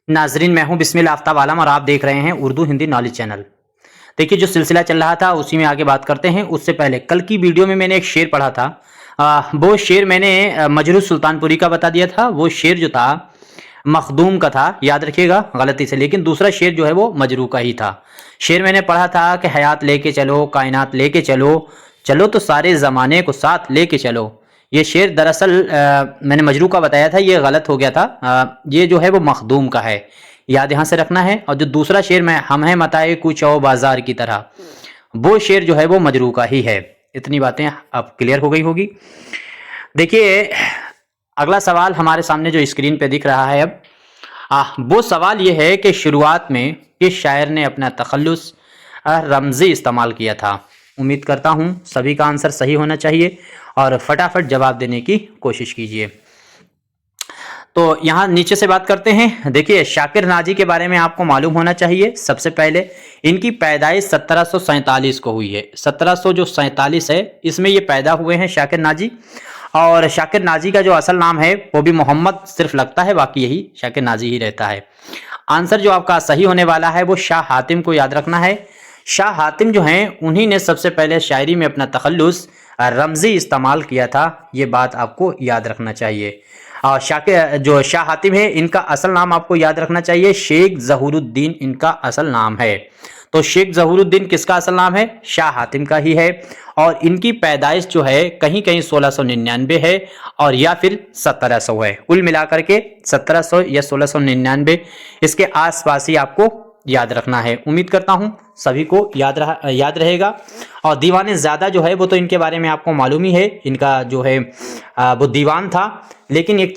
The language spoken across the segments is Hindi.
नाजरीन, मैं हूं बिस्मिल आफ्ताब आलम और आप देख रहे हैं उर्दू हिंदी नॉलेज चैनल। देखिए, जो सिलसिला चल रहा था उसी में आगे बात करते हैं। उससे पहले कल की वीडियो में मैंने एक शेर पढ़ा था। वो शेर मैंने मजरू सुल्तानपुरी का बता दिया था। वो शेर जो था मखदूम का था, याद रखिएगा गलती से। लेकिन दूसरा शेर जो है वो मजरू का ही था। शेर मैंने पढ़ा था कि हयात लेके चलो, कायनात लेके चलो, चलो तो सारे ज़माने को साथ लेके चलो। ये शेर दरअसल मैंने मजरू का बताया था, ये गलत हो गया था। ये जो है वो मखदूम का है, याद यहाँ से रखना है। और जो दूसरा शेर में हम हैं मताए कुछ और बाजार की तरह, वो शेर जो है वो मजरू का ही है। इतनी बातें अब क्लियर हो गई होगी। देखिए, अगला सवाल हमारे सामने जो स्क्रीन पे दिख रहा है अब, वो सवाल ये है कि शुरुआत में किस शायर ने अपना तखल्लुस रमज़ी इस्तेमाल किया था। उम्मीद करता हूँ सभी का आंसर सही होना चाहिए और फटाफट जवाब देने की कोशिश कीजिए। तो यहाँ नीचे से बात करते हैं। देखिए, शाकिर नाजी के बारे में आपको मालूम होना चाहिए। सबसे पहले इनकी पैदाइश 1747 को हुई है। 1747 है, इसमें ये पैदा हुए हैं शाकिर नाजी। और शाकिर नाजी का जो असल नाम है वो भी मोहम्मद सिर्फ लगता है, बाकी यही शाकिर नाजी ही रहता है। आंसर जो आपका सही होने वाला है वो शाह हातिम को याद रखना है। शाह हातिम जो हैं उन्हीं ने सबसे पहले शायरी में अपना तखल्लुस रमज़ी इस्तेमाल किया था। ये बात आपको याद रखना चाहिए। और शाह हातिम है, इनका असल नाम आपको याद रखना चाहिए, शेख ज़हूरुद्दीन इनका असल नाम है। तो शेख ज़हूरुद्दीन किसका असल नाम है? शाह हातिम का ही है। और इनकी पैदाइश जो है कहीं कहीं 1699 है और या फिर 1700 है। कुल मिलाकर के 1700 या 1699 इसके आसपास ही आपको याद रखना है। उम्मीद करता हूं सभी को याद रहेगा। और दीवाने ज़्यादा जो है वो तो इनके बारे में आपको मालूम ही है। इनका जो है वो दीवान था। लेकिन एक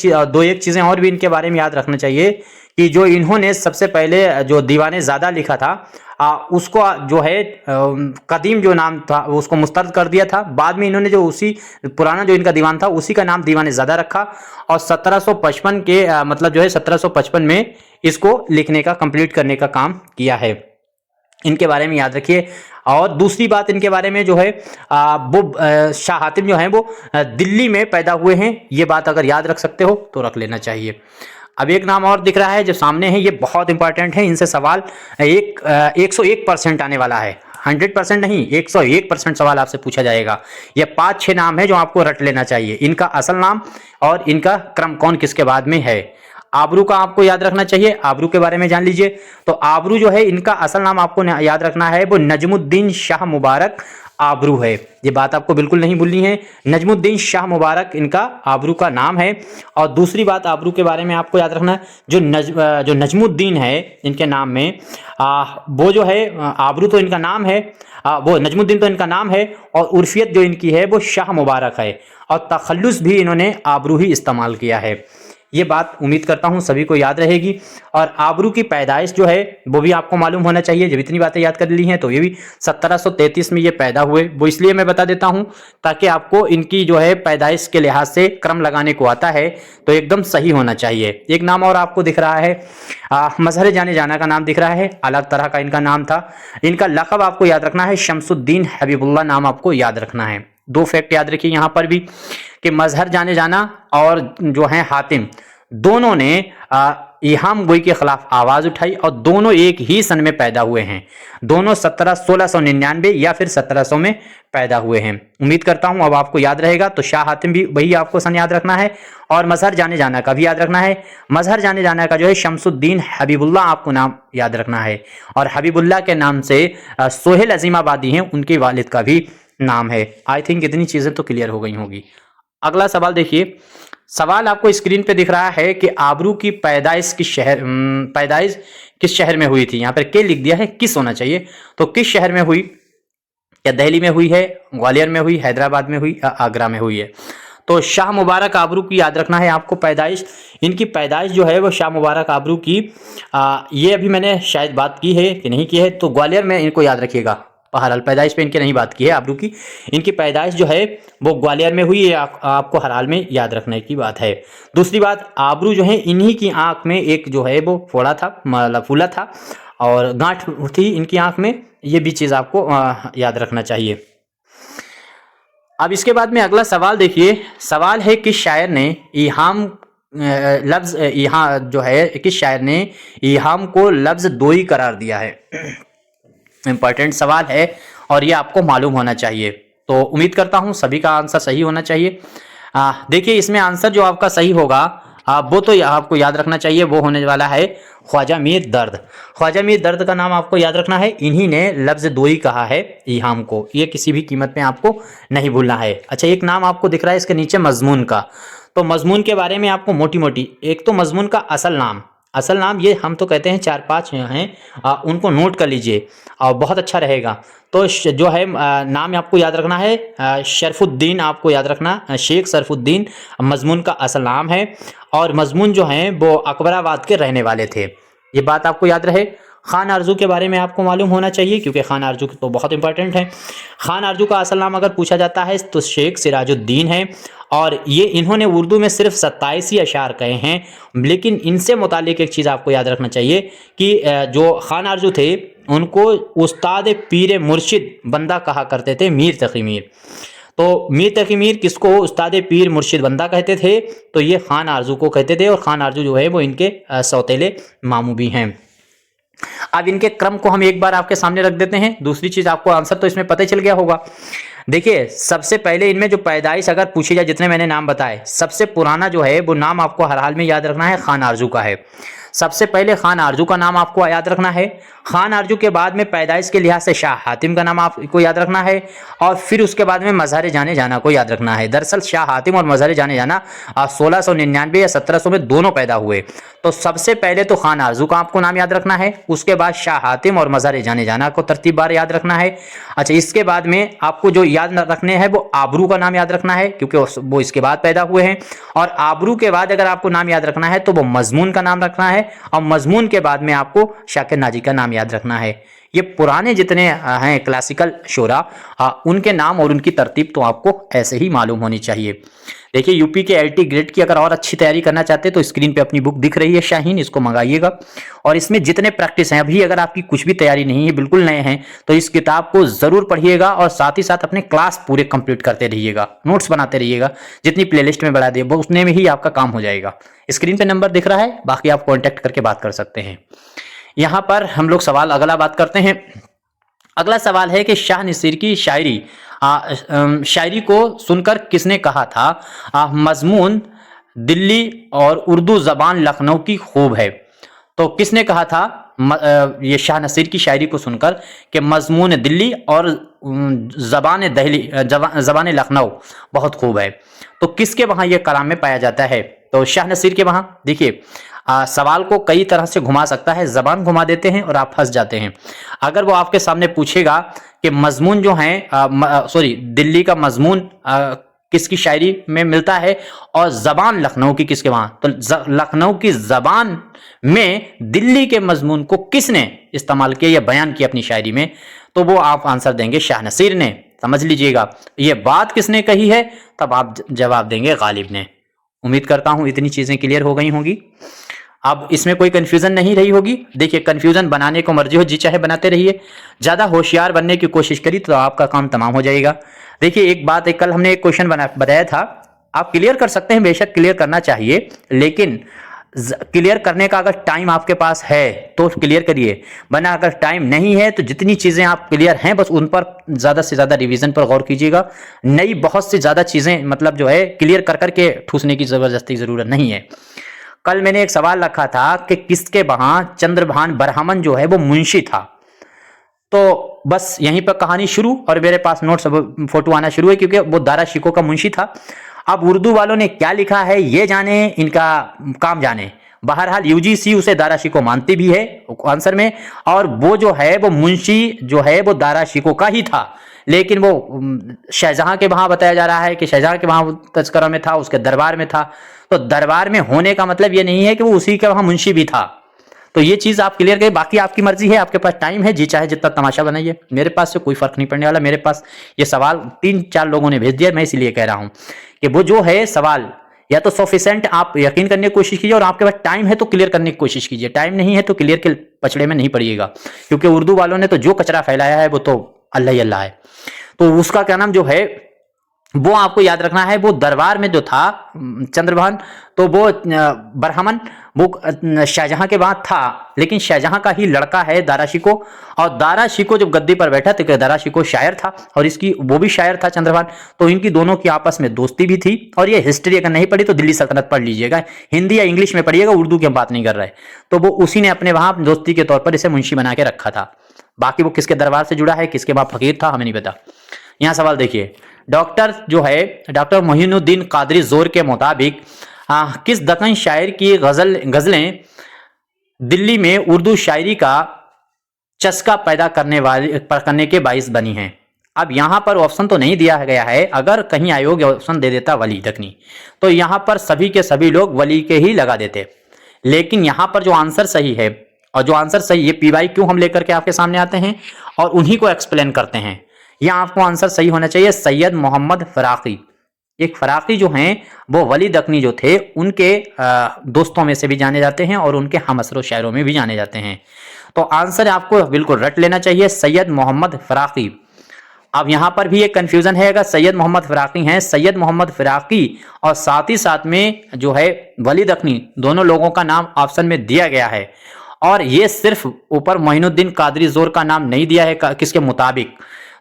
चीज़ें और भी इनके बारे में याद रखना चाहिए कि जो इन्होंने सबसे पहले जो दीवाने ज़्यादा लिखा था उसको जो है कदीम जो नाम था उसको मुस्तरद कर दिया था। बाद में इन्होंने जो उसी पुराना जो इनका दीवान था उसी का नाम दीवाने ज़्यादा रखा और 1755 के मतलब जो है 1755 में इसको लिखने का कंप्लीट करने का काम किया है। इनके बारे में याद रखिए। और दूसरी बात इनके बारे में जो है वो शाह हातिम जो है वो दिल्ली में पैदा हुए हैं। ये बात अगर याद रख सकते हो तो रख लेना चाहिए। अब एक नाम और दिख रहा है जो सामने है, ये बहुत इंपॉर्टेंट है। इनसे सवाल 101% आने वाला है। 100% नहीं, 101% सवाल आपसे पूछा जाएगा। ये 5-6 नाम है जो आपको रट लेना चाहिए, इनका असल नाम और इनका क्रम कौन किसके बाद में है। आबरू का आपको याद रखना चाहिए, आबरू के बारे में जान लीजिए। तो आबरू जो है इनका असल नाम आपको याद रखना है, वो नजमुद्दीन शाह मुबारक आबरू है। ये बात आपको बिल्कुल नहीं भूलनी है, नजमुद्दीन शाह मुबारक इनका आबरू का नाम है। और दूसरी बात आबरू के बारे में आपको याद रखना है, जो नजमुद्दीन है इनके नाम में वो जो है आबरू तो इनका नाम है, वो नजमुद्दीन तो इनका नाम है और उर्फियत जो इनकी है वो शाह मुबारक है। और तखल्लुस भी इन्होंने आबरू ही इस्तेमाल किया है। ये बात उम्मीद करता हूं सभी को याद रहेगी। और आबरू की पैदाइश जो है वो भी आपको मालूम होना चाहिए। जब इतनी बातें याद कर ली हैं तो ये भी 1733 में ये पैदा हुए। वो इसलिए मैं बता देता हूं ताकि आपको इनकी जो है पैदाइश के लिहाज से क्रम लगाने को आता है तो एकदम सही होना चाहिए। एक नाम और आपको दिख रहा है, मजहर जाने जाना का नाम दिख रहा है, अलग तरह का इनका नाम था। इनका लक़ब आपको याद रखना है, शमसुद्दीन हबीबुल्लाह नाम आपको याद रखना है। 2 फैक्ट याद रखिए यहाँ पर भी कि मजहर जाने जाना और जो है हातिम, दोनों ने इहाम गोई के खिलाफ आवाज़ उठाई और दोनों एक ही सन में पैदा हुए हैं। दोनों 1699 या फिर 1700 में पैदा हुए हैं। उम्मीद करता हूं अब आपको याद रहेगा। तो शाह हातिम भी वही आपको सन याद रखना है और मजहर जाने जाना का भी याद रखना है। मजहर जाने जाना का जो है शमसुद्दीन हबीबुल्लाह आपको नाम याद रखना है। और हबीबुल्लाह के नाम से सोहेल अजीमाबादी हैं, उनके वालिद का भी नाम है। आई थिंक इतनी चीज़ें तो क्लियर हो गई होंगी। अगला सवाल देखिए। सवाल आपको स्क्रीन पे दिख रहा है कि आबरू की पैदाइश किस शहर में हुई थी। यहाँ पर के लिख दिया है, किस होना चाहिए। तो किस शहर में हुई? क्या दिल्ली में हुई है, ग्वालियर में हुई, हैदराबाद में हुई, आगरा में हुई है? तो शाह मुबारक आबरू की याद रखना है आपको पैदाइश। इनकी पैदाइश जो है वो शाह मुबारक आबरू की ये अभी मैंने शायद बात की है कि नहीं की है, तो ग्वालियर में इनको याद रखिएगा। बहरहाल पैदाइश पे इनकी नहीं बात की है आबरू की। इनकी पैदाइश जो है वो ग्वालियर में हुई है, आपको हर हाल में याद रखने की बात है। दूसरी बात, आबरू जो है इन्हीं की आंख में एक जो है वो फोड़ा था, मतलब फूला था और गांठ थी इनकी आंख में। ये भी चीज़ आपको याद रखना चाहिए। अब इसके बाद में अगला सवाल देखिए। सवाल है कि शायर ने इहाम लफ्ज यहाँ जो है किस शायर ने ईहाम को लफ्ज दोई करार दिया है? इंपॉर्टेंट सवाल है और ये आपको मालूम होना चाहिए। तो उम्मीद करता हूँ सभी का आंसर सही होना चाहिए। देखिए इसमें आंसर जो आपका सही होगा वो तो आपको याद रखना चाहिए, वो होने वाला है ख्वाजा मीर दर्द। ख्वाजा मीर दर्द का नाम आपको याद रखना है, इन्हीं ने लफ्ज दोई कहा है ईहाम को, ये किसी भी कीमत में आपको नहीं भूलना है। अच्छा एक नाम आपको दिख रहा है इसके नीचे मजमून का, तो मजमून के बारे में आपको मोटी मोटी, एक तो मजमून का असल नाम ये हम तो कहते हैं 4-5 हैं, उनको नोट कर लीजिए और बहुत अच्छा रहेगा। तो जो है नाम आपको याद रखना है शरफुद्दीन, आपको याद रखना शेख शरफुद्दीन मजमून का असल नाम है। और मजमून जो हैं वो अकबराबाद के रहने वाले थे, ये बात आपको याद रहे। खान आरजू के बारे में आपको मालूम होना चाहिए क्योंकि खान आरजू तो बहुत इंपॉर्टेंट है। खान आरजू का असल नाम अगर पूछा जाता है तो शेख सिराजुद्दीन है, और ये इन्होंने उर्दू में सिर्फ 27 ही अशार कहे हैं। लेकिन इनसे मुतालिक एक चीज़ आपको याद रखना चाहिए कि जो खान आरजू थे उनको उस्ताद पीर मुर्शिद बंदा कहा करते थे, मीर तकी मीर। तो मीर तकी मीर किसको उस्ताद पीर मुर्शिद बंदा कहते थे? तो ये खान आरजू को कहते थे, और खान आरजू जो है वो इनके सौतेले मामू भी हैं। अब इनके क्रम को हम एक बार आपके सामने रख देते हैं। दूसरी चीज आपको आंसर तो इसमें पता ही चल गया होगा। देखिए सबसे पहले इनमें जो पैदाइश अगर पूछी जाए, जितने मैंने नाम बताए, सबसे पुराना जो है वो नाम आपको हर हाल में याद रखना है खान आरजू का है। सबसे पहले खान आरजू का नाम आपको याद रखना है। खान आरजू के बाद में पैदाइश के लिहाज से शाह हातिम का नाम आपको याद रखना है, और फिर उसके बाद में मज़हर जाने जाना को याद रखना है। दरअसल शाह हातिम और मज़हर जाने जाना 1699 या 1700 में दोनों पैदा हुए। तो सबसे पहले तो खान आरजू का आपको नाम याद रखना है, उसके बाद शाह हातिम और मज़हर जाने जाना को तरतीबवार याद रखना है। अच्छा इसके बाद में आपको जो याद रखने हैं वो आबरू का नाम याद रखना है क्योंकि वो इसके बाद पैदा हुए हैं। और आबरू के बाद अगर आपको नाम याद रखना है तो वो मजमून का नाम रखना है, और मजमून के बाद में आपको शाकिर नाजी का नाम याद रखना है। ये पुराने जितने हैं क्लासिकल शोरा उनके नाम और उनकी तरतीब तो आपको ऐसे ही मालूम होनी चाहिए। देखिए यूपी के एलटी ग्रेड की अगर और अच्छी तैयारी करना चाहते हैं तो स्क्रीन पे अपनी बुक दिख रही है शाहीन, इसको मंगाइएगा। और इसमें जितने प्रैक्टिस हैं, अभी अगर आपकी कुछ भी तैयारी नहीं है, बिल्कुल नए हैं, तो इस किताब को जरूर पढ़िएगा और साथ ही साथ अपने क्लास पूरे कंप्लीट करते रहिएगा, नोट्स बनाते रहिएगा। जितनी प्लेलिस्ट में बढ़ा दिए वो उतने में ही आपका काम हो जाएगा। स्क्रीन पे नंबर दिख रहा है, बाकी आप कॉन्टैक्ट करके बात कर सकते हैं। यहाँ पर हम लोग सवाल अगला बात करते हैं। अगला सवाल है कि शाह नसीर की शायरी को सुनकर किसने कहा था मजमून दिल्ली और उर्दू जबान लखनऊ की खूब है? तो किसने कहा था ये शाह नसीर की शायरी को सुनकर कि मजमून दिल्ली और जबान लखनऊ बहुत खूब है? तो किसके वहाँ ये कलाम में पाया जाता है? तो शाह नसीर के वहाँ। देखिए सवाल को कई तरह से घुमा सकता है, जबान घुमा देते हैं और आप फंस जाते हैं। अगर वो आपके सामने पूछेगा कि मजमून जो है दिल्ली का मजमून किसकी शायरी में मिलता है और जबान लखनऊ की किसके वहां, तो लखनऊ की जबान में दिल्ली के मजमून को किसने इस्तेमाल किया या बयान किया अपनी शायरी में? तो वो आप आंसर देंगे शाह नसीर ने। समझ लीजिएगा ये बात किसने कही है, तब आप जवाब देंगे गालिब ने। उम्मीद करता हूं इतनी चीजें क्लियर हो गई होंगी, अब इसमें कोई कंफ्यूजन नहीं रही होगी। देखिए कंफ्यूजन बनाने को मर्जी हो जी चाहे बनाते रहिए, ज्यादा होशियार बनने की कोशिश करी तो आपका काम तमाम हो जाएगा। देखिए एक बात, कल हमने एक क्वेश्चन बताया था, आप क्लियर कर सकते हैं, बेशक क्लियर करना चाहिए, लेकिन क्लियर करने का अगर टाइम आपके पास है तो क्लियर करिए, वरना अगर टाइम नहीं है तो जितनी चीजें आप क्लियर हैं बस उन पर ज्यादा से ज्यादा रिवीजन पर गौर कीजिएगा। नई बहुत सी ज्यादा चीजें मतलब जो है क्लियर कर करके ठूसने की जबरदस्ती जरूरत नहीं है। कल मैंने एक सवाल रखा था कि किसके वहां चंद्रभान बरहमन जो है वो मुंशी था, तो बस यहीं पर कहानी शुरू और मेरे पास नोट्स फोटो आना शुरू है क्योंकि वो दारा शिकोह का मुंशी था। अब उर्दू वालों ने क्या लिखा है ये जाने, इनका काम जाने। बहरहाल यूजीसी उसे दारा शिकोह मानती भी है आंसर में, और वो जो है वो मुंशी जो है वो दारा शिकोह का ही था, लेकिन वो शाहजहां के वहां बताया जा रहा है कि शाहजहां के वहां तस्करा में था, उसके दरबार में था। तो दरबार में होने का मतलब ये नहीं है कि वो उसी के वहां मुंशी भी था। तो ये चीज आप क्लियर करें, बाकी आपकी मर्जी है, आपके पास टाइम है, जी चाहे जितना तमाशा बनाइए, मेरे पास से कोई फर्क नहीं पड़ने वाला। मेरे पास ये सवाल 3-4 लोगों ने भेज दिया, मैं इसीलिए कह रहा हूं कि वो जो है सवाल या तो सफिशिएंट आप यकीन करने की कोशिश कीजिए, और आपके पास टाइम है तो क्लियर करने की कोशिश कीजिए, टाइम नहीं है तो क्लियर के पचड़े में नहीं पड़िएगा, क्योंकि उर्दू वालों ने तो जो कचरा फैलाया है वो तो अल्लाह ही अल्लाह है। तो उसका क्या नाम जो है वो आपको याद रखना है। वो दरबार में जो था चंद्रभान, तो वो बरहमन वो शाहजहां के बाद था, लेकिन शाहजहां का ही लड़का है दारा शिको। और दारा शिको जब गद्दी पर बैठा तो दारा शिको शायर था और इसकी वो भी शायर था चंद्रभान। तो इनकी दोनों की आपस में दोस्ती भी थी। और ये हिस्ट्री अगर नहीं पढ़ी तो दिल्ली सल्तनत पढ़ लीजिएगा, हिंदी या इंग्लिश में पढ़िएगा, उर्दू की हम बात नहीं कर रहे। तो वो उसी ने अपने वहां दोस्ती के तौर पर इसे मुंशी बना के रखा था। बाकी वो किसके दरबार से जुड़ा है, किसके वहां फकीर था, हमें नहीं पता। यहाँ सवाल देखिए, डॉक्टर जो है डॉक्टर मोहिनुद्दीन कादरी जोर के मुताबिक किस दक्कन शायर की गजलें दिल्ली में उर्दू शायरी का चस्का पैदा करने के बाइस बनी हैं। अब यहाँ पर ऑप्शन तो नहीं दिया गया है, अगर कहीं आयोग ऑप्शन दे देता वली दक्कनी तो यहाँ पर सभी के सभी लोग वली के ही लगा देते। लेकिन यहाँ पर जो आंसर सही है, और जो आंसर सही है पीवाई क्यों हम लेकर के आपके सामने आते हैं और उन्हीं को एक्सप्लेन करते हैं। यहाँ आपको आंसर सही होना चाहिए सैयद मोहम्मद फराकी। एक फराकी जो हैं वो वली दक्कनी जो थे उनके दोस्तों में से भी जाने जाते हैं और उनके हमअसर शायरों में भी जाने जाते हैं। तो आंसर आपको बिल्कुल रट लेना चाहिए, सैयद मोहम्मद फराकी। अब यहाँ पर भी एक कंफ्यूजन है, अगर सैयद मोहम्मद फराकी हैं, सैयद मोहम्मद फराकी और साथ ही साथ में जो है वली दक्कनी, दोनों लोगों का नाम ऑप्शन में दिया गया है और ये सिर्फ ऊपर मोहिनुद्दीन कादरी जोर का नाम नहीं दिया है किसके मुताबिक,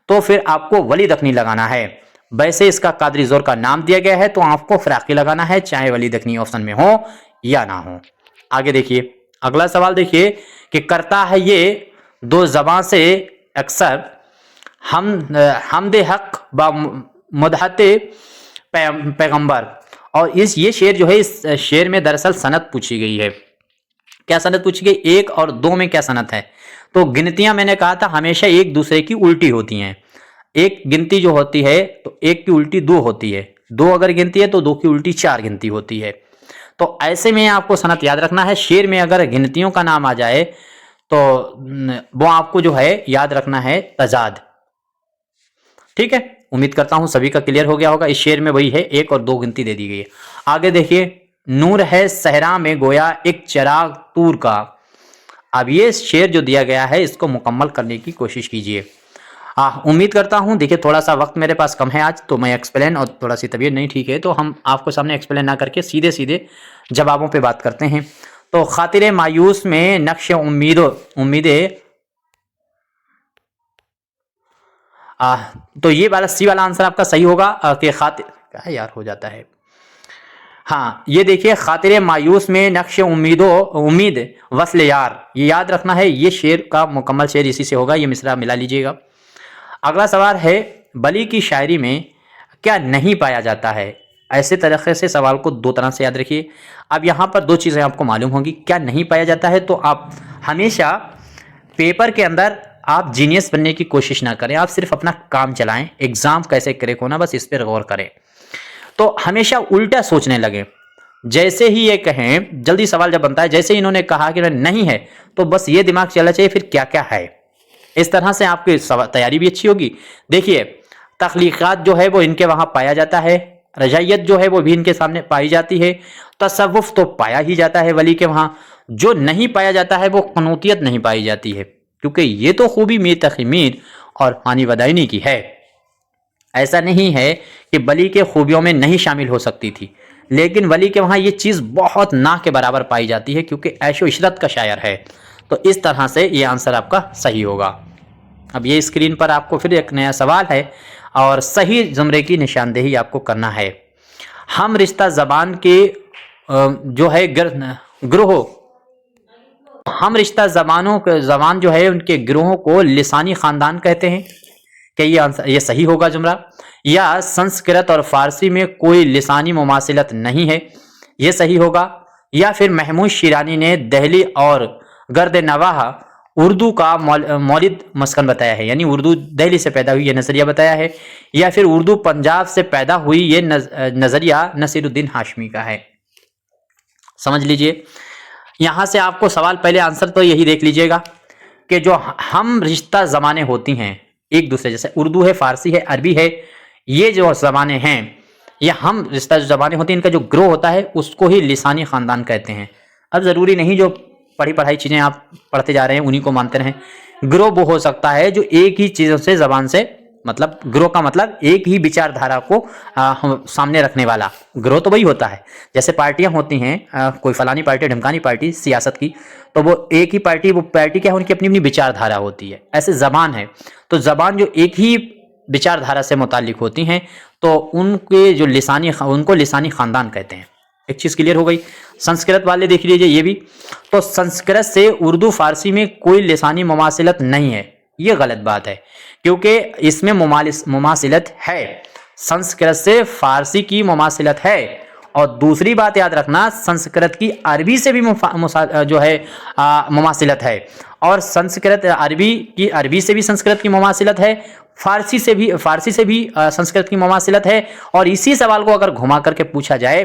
तो फिर आपको वली दक्कनी लगाना है। वैसे इसका कादरी जोर का नाम दिया गया है तो आपको फराकी लगाना है, चाहे वली दक्कनी ऑप्शन में हो या ना हो। आगे देखिए अगला सवाल देखिए कि करता है ये दो ज़बां से अक्सर हमदे हक व मुदहते पैगंबर। और ये शेर जो है, इस शेर में दरअसल सनद पूछी गई है। क्या सनद पूछी गई, 1 और 2 में क्या सनद है। तो गिनतियां मैंने कहा था हमेशा एक दूसरे की उल्टी होती हैं। एक गिनती जो होती है तो 1 की उल्टी 2 होती है, 2 अगर गिनती है तो 2 की उल्टी 4 गिनती होती है। तो ऐसे में आपको सनद याद रखना है। शेर में अगर गिनतियों का नाम आ जाए तो वो आपको जो है याद रखना है तजाद। ठीक है, उम्मीद करता हूं सभी का क्लियर हो गया होगा। इस शेर में वही है, 1 और 2 गिनती दे दी गई है। आगे देखिए, नूर है सहरा में गोया एक चिराग तूर का। अब ये शेर जो दिया गया है इसको मुकम्मल करने की कोशिश कीजिए। उम्मीद करता हूं, देखिए थोड़ा सा वक्त मेरे पास कम है आज, तो मैं एक्सप्लेन, और थोड़ा सी तबीयत नहीं ठीक है तो हम आपको सामने एक्सप्लेन ना करके सीधे सीधे जवाबों पे बात करते हैं। तो खातिर मायूस में नक्श उम्मीदें, तो ये वाला सी वाला आंसर आपका सही होगा कि खातिर क्या यार हो जाता है। हाँ, ये देखिए, खातिर मायूस में नक्श उम्मीद वस्ल यार, ये याद रखना है। ये शेर का मुकम्मल शेर इसी से होगा, ये मिसरा मिला लीजिएगा। अगला सवाल है, बली की शायरी में क्या नहीं पाया जाता है। ऐसे तरीके से सवाल को 2 तरह से याद रखिए। अब यहाँ पर 2 चीज़ें आपको मालूम होंगी। क्या नहीं पाया जाता है, तो आप हमेशा पेपर के अंदर आप जीनियस बनने की कोशिश ना करें, आप सिर्फ अपना काम चलाएं। एग्जाम कैसे क्रैक होना, बस इस पर गौर करें। तो हमेशा उल्टा सोचने लगे। जैसे ही ये कहें, जल्दी सवाल जब बनता है, जैसे ही इन्होंने कहा कि नहीं है, तो बस ये दिमाग चलना चाहिए फिर क्या क्या है। इस तरह से आपकी तैयारी भी अच्छी होगी। देखिए, तख्लीकात जो है वो इनके वहां पाया जाता है, रजायत जो है वो भी इनके सामने पाई जाती है, तसव्वुफ तो पाया ही जाता है वली के वहां। जो नहीं पाया जाता है वो कनूतियत नहीं पाई जाती है, क्योंकि ये तो खूबी मीर तकी मीर और पानी वदायनी की है। ऐसा नहीं है कि वली के खूबियों में नहीं शामिल हो सकती थी, लेकिन वली के वहाँ ये चीज़ बहुत ना के बराबर पाई जाती है, क्योंकि ऐशो इशरत का शायर है। तो इस तरह से ये आंसर आपका सही होगा। अब ये स्क्रीन पर आपको फिर एक नया सवाल है और सही ज़ुमरे की निशानदेही आपको करना है। हम रिश्ता ज़बान के जो है ग्रोह, हम रिश्ता ज़बान जो है उनके गिरोहों को लिसानी ख़ानदान कहते हैं। क्या ये आंसर, ये सही होगा जुमरा। या संस्कृत और फारसी में कोई लिसानी मुमासिलत नहीं है, ये सही होगा। या फिर महमूद शिरानी ने दहली और गर्द नवाह उर्दू का मौलिद मस्कन बताया है, यानी उर्दू दिल्ली से पैदा हुई ये नज़रिया बताया है। या फिर उर्दू पंजाब से पैदा हुई ये नज़रिया नसीरुद्दीन हाशमी का है। समझ लीजिए, यहाँ से आपको सवाल, पहले आंसर तो यही देख लीजिएगा कि जो हम रिश्ता ज़बानें होती हैं एक दूसरे, जैसे उर्दू है, फारसी है, अरबी है, ये जो ज़बानें हैं, ये हम रिश्ता जो ज़बानें होती हैं इनका जो ग्रो होता है उसको ही लिसानी ख़ानदान कहते हैं। अब ज़रूरी नहीं जो पढ़ी पढ़ाई चीज़ें आप पढ़ते जा रहे हैं उन्हीं को मानते रहें। ग्रो वो हो सकता है जो एक ही चीज़ों से ज़बान से मतलब ग्रोह का मतलब एक ही विचारधारा को सामने रखने वाला। ग्रोह तो वही होता है, जैसे पार्टियां होती हैं, कोई फलानी पार्टी ढमकानी पार्टी सियासत की, तो वो एक ही पार्टी, वो पार्टी क्या है, उनकी अपनी अपनी विचारधारा होती है। ऐसे जबान है, तो जबान जो एक ही विचारधारा से मुतालिक होती हैं, तो उनके जो लिसानी, उनको लिसानी खानदान कहते हैं। एक चीज क्लियर हो गई। संस्कृत वाले देख लीजिए ये भी, तो संस्कृत से उर्दू फारसी में कोई लिसानी मुमासिलत नहीं है, ये गलत बात है, क्योंकि इसमें मुमासिलत है, संस्कृत से फारसी की मुमासिलत है। और दूसरी बात याद रखना, संस्कृत की अरबी से भी जो है मुमासिलत है, और संस्कृत अरबी की अरबी से भी संस्कृत की मुमासिलत है, फारसी से भी संस्कृत की मुमासिलत है। और इसी सवाल को अगर घुमा करके पूछा जाए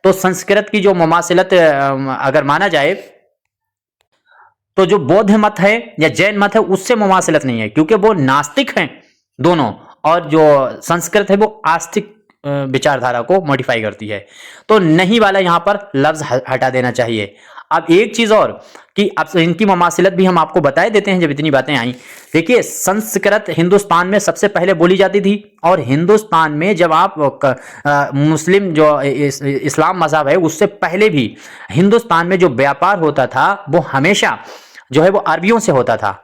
तो संस्कृत की जो मुमासिलत अगर माना जाए तो जो बौद्ध मत है या जैन मत है उससे मुमासिलत नहीं है, क्योंकि वो नास्तिक हैं दोनों, और जो संस्कृत है वो आस्तिक विचारधारा को मॉडिफाई करती है। तो नहीं वाला यहां पर लफ्ज हटा देना चाहिए। अब एक चीज और कि अब इनकी मुमासिलत भी हम आपको बताए देते हैं जब इतनी बातें आई। देखिए, संस्कृत हिंदुस्तान में सबसे पहले बोली जाती थी, और हिंदुस्तान में जब आप मुस्लिम जो इस्लाम मजहब है उससे पहले भी हिंदुस्तान में जो व्यापार होता था वो हमेशा जो है वो अरबियों से होता था।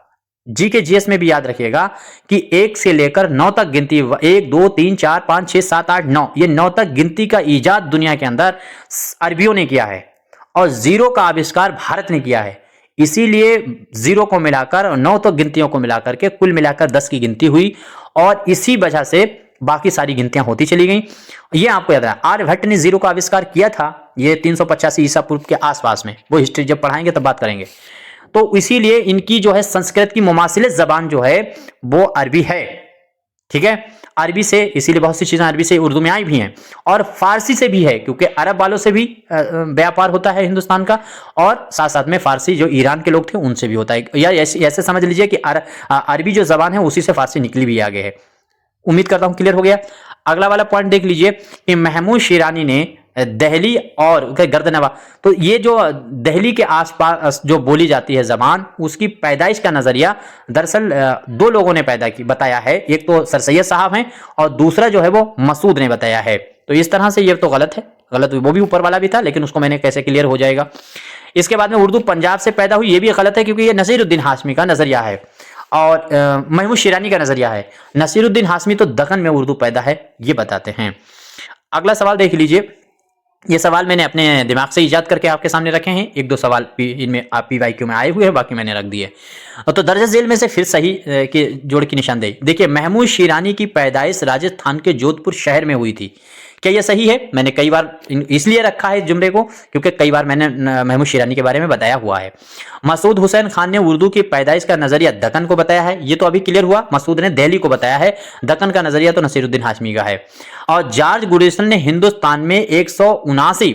जी के जीएस में भी याद रखिएगा कि 1 से लेकर 9 तक गिनती, 1 2 3 4 5 6 7 8 9, ये 9 तक गिनती का ईजाद दुनिया के अंदर अरबियों ने किया है, और जीरो का आविष्कार भारत ने किया है। इसीलिए जीरो को मिलाकर 9 तक गिनतियों को मिलाकर के कुल मिलाकर 10 की गिनती हुई, और इसी वजह से बाकी सारी गिनतियां होती चली गई। ये आपको याद रखना, आर्यभट्ट ने जीरो का आविष्कार किया था ये 385 ईसा पूर्व के आसपास में, वो हिस्ट्री जब पढ़ाएंगे तब बात करेंगे। तो इसीलिए इनकी जो है संस्कृत की मुमासिलत जबान जो है वो अरबी है, ठीक है, अरबी से, इसीलिए बहुत सी चीजें अरबी से उर्दू में आई भी हैं, और फारसी से भी है, क्योंकि अरब वालों से भी व्यापार होता है हिंदुस्तान का, और साथ साथ में फारसी जो ईरान के लोग थे उनसे भी होता है। या ऐसे समझ लीजिए कि अरबी जो जबान है उसी से फारसी निकली भी आगे है। उम्मीद करता हूं क्लियर हो गया। अगला वाला पॉइंट देख लीजिए कि महमूद शिरानी ने दहली और गर्दनवा, तो ये जो दहली के आसपास जो बोली जाती है जबान, उसकी पैदाइश का नजरिया दरअसल 2 लोगों ने पैदा की बताया है। एक तो सर सैयद साहब हैं, और दूसरा जो है वो मसूद ने बताया है। तो इस तरह से ये तो गलत है, गलत वो भी ऊपर वाला भी था, लेकिन उसको मैंने कैसे क्लियर हो जाएगा। इसके बाद में उर्दू पंजाब से पैदा हुई, ये भी गलत है, क्योंकि ये नसीरुद्दीन हाशमी का नजरिया है और महमूद शिरानी का नजरिया है। नसीरुद्दीन हाशमी तो दक्कन में उर्दू पैदा है, ये बताते हैं। अगला सवाल देख लीजिए, ये सवाल मैंने अपने दिमाग से इजाद करके आपके सामने रखे हैं। 1-2 सवाल इनमें आप PYQ में आए हुए हैं, बाकी मैंने रख दिए। तो दर्ज झेल में से फिर सही के जोड़ की निशानदेही। देखिए, महमूद शिरानी की पैदाइश राजस्थान के जोधपुर शहर में हुई थी। क्या यह सही है? मैंने कई बार इसलिए रखा है इस जुमले को क्योंकि कई बार मैंने महमूद शिरानी के बारे में बताया हुआ है। मसूद हुसैन खान ने उर्दू की पैदाइश का नजरिया दक्कन को बताया है, ये तो अभी क्लियर हुआ। मसूद ने दिल्ली को बताया है, दक्कन का नजरिया तो नसीरुद्दीन हाशमी का है। और जॉर्ज गुलिस्टन ने हिंदुस्तान में 179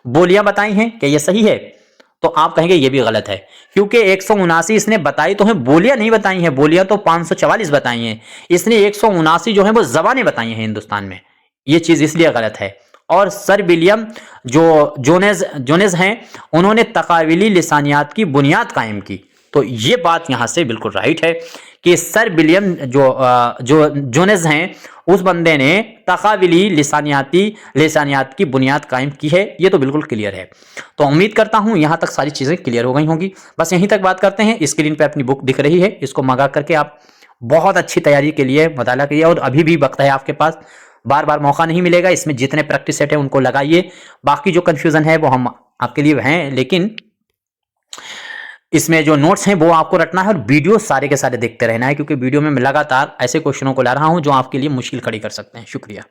बोलियां बताई हैं, क्या यह सही है? तो आप कहेंगे ये भी गलत है, क्योंकि 179 इसने बताई तो है, बोलियां नहीं बताई हैं। बोलियां तो 544 बताई हैं, इसने 179 जो है वो जबानें बताई हैं हिंदुस्तान में। ये चीज इसलिए गलत है। और सर विलियम जो जोनेस हैं, उन्होंने तकाविली लिसानियात की बुनियाद कायम की। तो ये बात यहां से बिल्कुल राइट है कि सर विलियम जो जोनेस हैं, उस बंदे ने तकाविली लिसानियात की बुनियाद कायम की है। ये तो बिल्कुल क्लियर है। तो उम्मीद करता हूं यहां तक सारी चीजें क्लियर हो गई होंगी। बस यहीं तक बात करते हैं। स्क्रीन पे अपनी बुक दिख रही है, इसको मंगा करके आप बहुत अच्छी तैयारी के लिए मुताला करिए। और अभी भी वक्त है आपके पास, बार बार मौका नहीं मिलेगा। इसमें जितने प्रैक्टिस सेट है उनको लगाइए। बाकी जो कंफ्यूजन है वो हम आपके लिए हैं, लेकिन इसमें जो नोट्स हैं वो आपको रटना है और वीडियो सारे के सारे देखते रहना है, क्योंकि वीडियो में मैं लगातार ऐसे क्वेश्चनों को ला रहा हूं जो आपके लिए मुश्किल खड़ी कर सकते हैं। शुक्रिया।